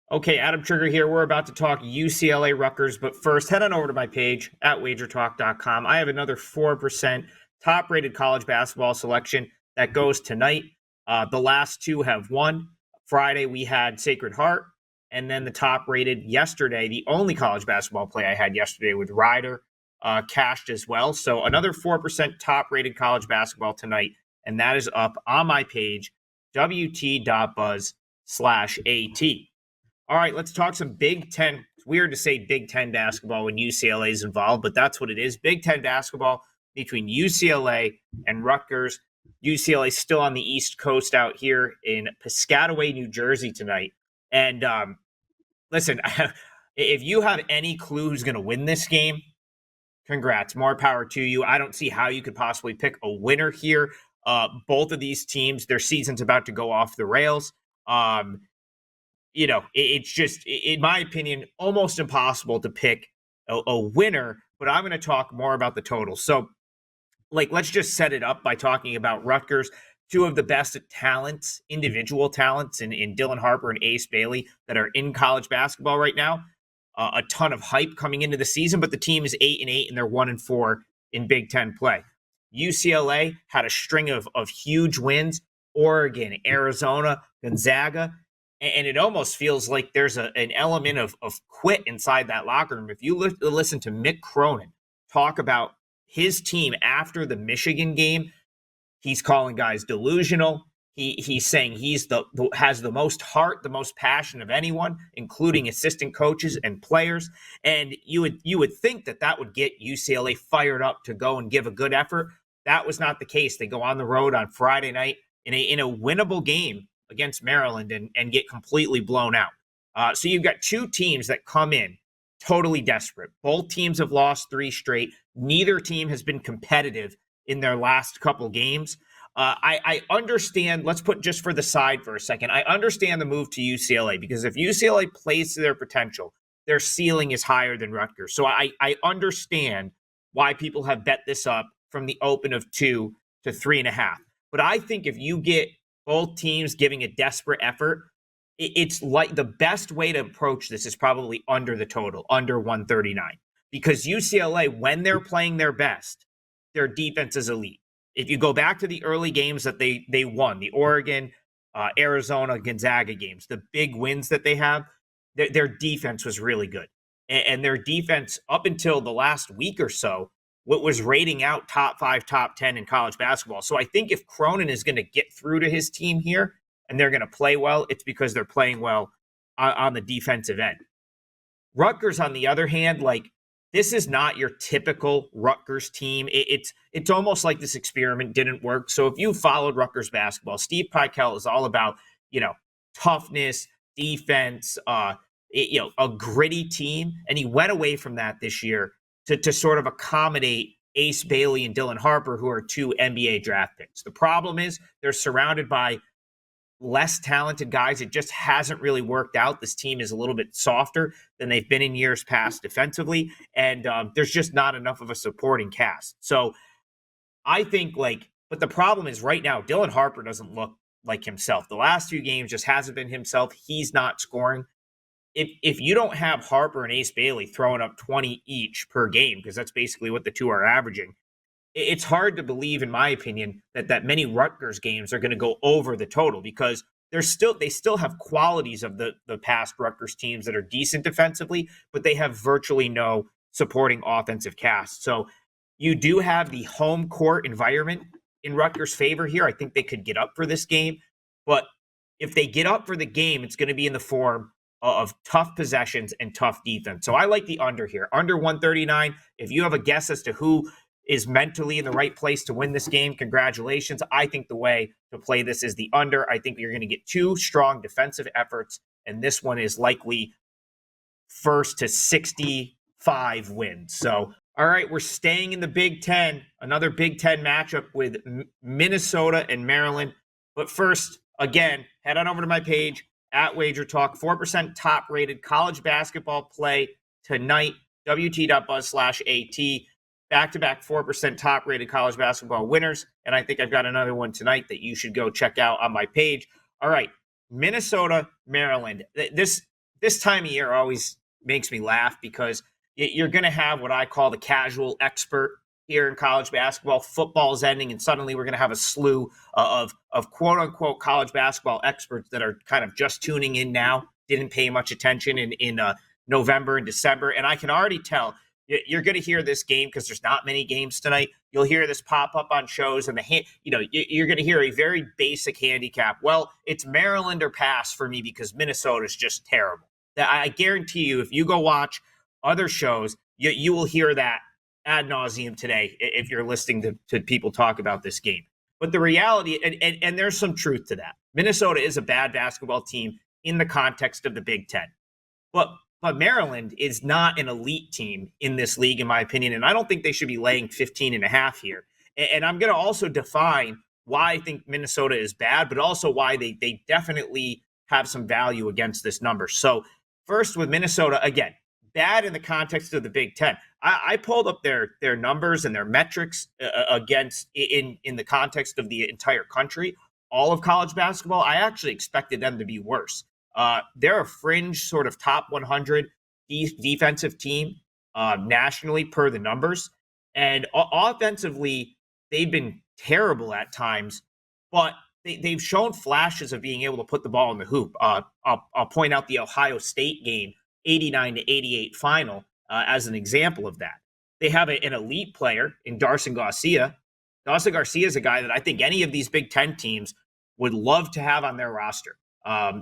Okay, Adam Trigger here. We're about to talk UCLA Rutgers, but first, head on over to my page at WagerTalk.com. I have another 4% top-rated college basketball selection that goes tonight. The last two have won. Friday, we had Sacred Heart, and then the top-rated yesterday, the only college basketball play I had yesterday with Ryder, cashed as well. So another 4% top-rated college basketball tonight, and that is up on my page, wt.buzz/AT. All right, let's talk some Big Ten. It's weird to say Big Ten basketball when UCLA is involved, but that's what it is. Big Ten basketball between UCLA and Rutgers. UCLA still on the East Coast out here in Piscataway, New Jersey tonight. And listen, if you have any clue who's going to win this game, congrats. More power to you. I don't see how you could possibly pick a winner here. Both of these teams, their season's about to go off the rails. It's just, in my opinion, almost impossible to pick a winner, but I'm going to talk more about the total. So, let's just set it up by talking about Rutgers, two of the best talents, individual talents in Dylan Harper and Ace Bailey that are in college basketball right now. A ton of hype coming into the season, but the team is 8-8 and they're 1-4 in Big Ten play. UCLA had a string of huge wins, Oregon, Arizona, Gonzaga. And it almost feels like there's an element of quit inside that locker room. If you listen to Mick Cronin talk about his team after the Michigan game, he's calling guys delusional. He's saying has the most heart, the most passion of anyone, including assistant coaches and players. And you would think that would get UCLA fired up to go and give a good effort. That was not the case. They go on the road on Friday night in a winnable game against Maryland and get completely blown out. So you've got two teams that come in totally desperate. Both teams have lost 3 straight. Neither team has been competitive in their last couple games. I understand, let's put just for the side for a second, I understand the move to UCLA because if UCLA plays to their potential, their ceiling is higher than Rutgers. So I understand why people have bet this up from the open of 2 to 3.5. But I think if you get both teams giving a desperate effort, it's like the best way to approach this is probably under the total, under 139. Because UCLA, when they're playing their best, their defense is elite. If you go back to the early games that they won, the Oregon, Arizona, Gonzaga games, the big wins that they have, their defense was really good. And their defense, up until the last week or so, what was rating out top 5, top 10 in college basketball. So I think if Cronin is going to get through to his team here and they're going to play well, it's because they're playing well on the defensive end. Rutgers, on the other hand, this is not your typical Rutgers team. It's almost like this experiment didn't work. So if you followed Rutgers basketball, Steve Pikiell is all about, toughness, defense, a gritty team. And he went away from that this year to sort of accommodate Ace Bailey and Dylan Harper, who are 2 NBA draft picks. The problem is they're surrounded by less talented guys. It just hasn't really worked out. This team is a little bit softer than they've been in years past defensively, and there's just not enough of a supporting cast. So I think but the problem is right now, Dylan Harper doesn't look like himself. The last 2 games just hasn't been himself. He's not scoring. If you don't have Harper and Ace Bailey throwing up 20 each per game, because that's basically what the two are averaging, it's hard to believe, in my opinion, that many Rutgers games are going to go over the total because they still have qualities of the past Rutgers teams that are decent defensively, but they have virtually no supporting offensive cast. So you do have the home court environment in Rutgers' favor here. I think they could get up for this game, but if they get up for the game, it's going to be in the form of tough possessions and tough defense. So I like the under here, under 139. If you have a guess as to who is mentally in the right place to win this game, congratulations. I think the way to play this is the under. I think you're going to get 2 strong defensive efforts, and this one is likely first to 65 wins. So, all right, we're staying in the Big Ten, another Big Ten matchup with Minnesota and Maryland. But first, again, head on over to my page, at WagerTalk, 4% top-rated college basketball play tonight, wt.buzz/AT. Back-to-back 4% top-rated college basketball winners, and I think I've got another one tonight that you should go check out on my page. All right, Minnesota, Maryland. This this time of year always makes me laugh because you're going to have what I call the casual expert here in college basketball. Football's ending, and suddenly we're going to have a slew of quote unquote college basketball experts that are kind of just tuning in now, didn't pay much attention in November and December. And I can already tell you're going to hear this game because there's not many games tonight. You'll hear this pop up on shows, and you're going to hear a very basic handicap. Well, it's Maryland or pass for me because Minnesota is just terrible. I guarantee you, if you go watch other shows, you will hear that ad nauseum today if you're listening to people talk about this game. But the reality, and there's some truth to that. Minnesota is a bad basketball team in the context of the Big Ten. But Maryland is not an elite team in this league, in my opinion, and I don't think they should be laying 15.5 here. And I'm going to also define why I think Minnesota is bad, but also why they definitely have some value against this number. So first with Minnesota, again, bad in the context of the Big Ten. I pulled up their numbers and their metrics against in the context of the entire country, all of college basketball. I actually expected them to be worse. They're a fringe sort of top 100 defensive team nationally per the numbers. And offensively, they've been terrible at times, but they've shown flashes of being able to put the ball in the hoop. I'll point out the Ohio State game, 89-88 final, as an example of that. They have an elite player in Darson Garcia. Darson Garcia is a guy that I think any of these Big Ten teams would love to have on their roster.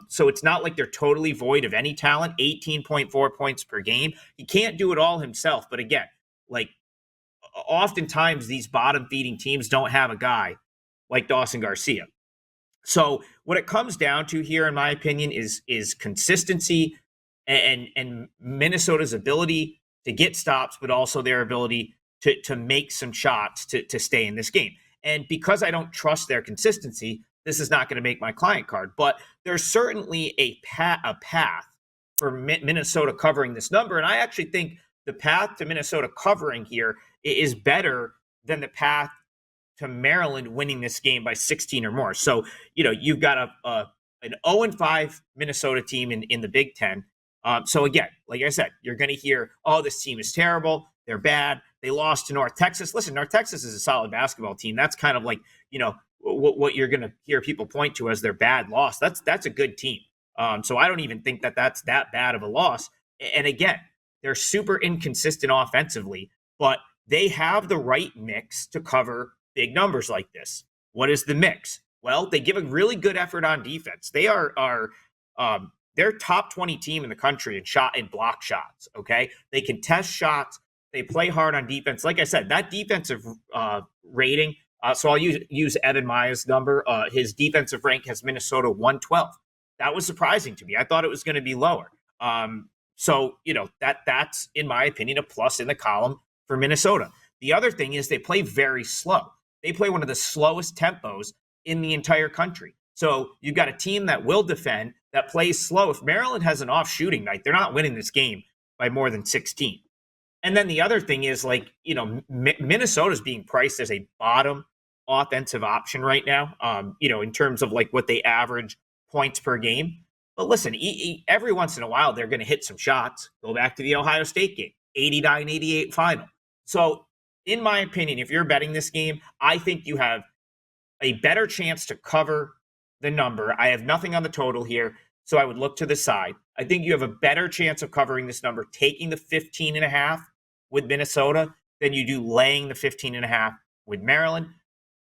So it's not like they're totally void of any talent. 18.4 points per game. He can't do it all himself. But again, like oftentimes these bottom feeding teams don't have a guy like Darson Garcia. So what it comes down to here, in my opinion, is consistency and Minnesota's ability to get stops, but also their ability to make some shots to stay in this game. And because I don't trust their consistency, this is not going to make my client card. But there's certainly a path for Minnesota covering this number. And I actually think the path to Minnesota covering here is better than the path to Maryland winning this game by 16 or more. So, you've got an 0-5 Minnesota team in the Big Ten. So again, like I said, you're going to hear, oh, this team is terrible. They're bad. They lost to North Texas. Listen, North Texas is a solid basketball team. That's kind of like, what you're going to hear people point to as their bad loss. That's a good team. So I don't even think that's that bad of a loss. And again, they're super inconsistent offensively, but they have the right mix to cover big numbers like this. What is the mix? Well, they give a really good effort on defense. They are they're top 20 team in the country in shot and block shots. Okay. They can test shots. They play hard on defense. Like I said, that defensive rating. So I'll use Evan Maya's number. His defensive rank has Minnesota 112. That was surprising to me. I thought it was going to be lower. So that's in my opinion a plus in the column for Minnesota. The other thing is they play very slow. They play one of the slowest tempos in the entire country. So you've got a team that will defend, that plays slow. If Maryland has an off shooting night, they're not winning this game by more than 16. And then the other thing is Minnesota's being priced as a bottom offensive option right now, in terms of like what they average points per game. But listen, every once in a while, they're going to hit some shots. Go back to the Ohio State game, 89-88 final. So in my opinion, if you're betting this game, I think you have a better chance to cover the number. I have nothing on the total here, so I would look to the side. I think you have a better chance of covering this number, taking the 15.5 with Minnesota than you do laying the 15.5 with Maryland.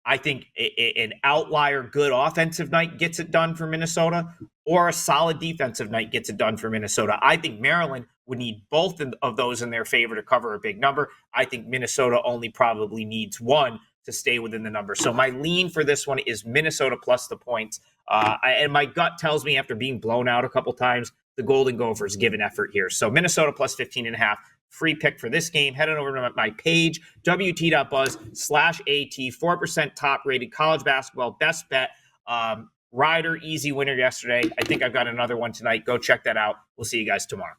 I think an outlier good offensive night gets it done for Minnesota, or a solid defensive night gets it done for Minnesota. I think Maryland would need both of those in their favor to cover a big number. I think Minnesota only probably needs one to stay within the number. So my lean for this one is Minnesota plus the points. And my gut tells me after being blown out a couple times, the Golden Gophers give an effort here. So Minnesota plus 15.5. Free pick for this game. Head on over to my page, wt.buzz/AT, 4% top rated college basketball best bet. Rider, easy winner yesterday. I think I've got another one tonight. Go check that out. We'll see you guys tomorrow.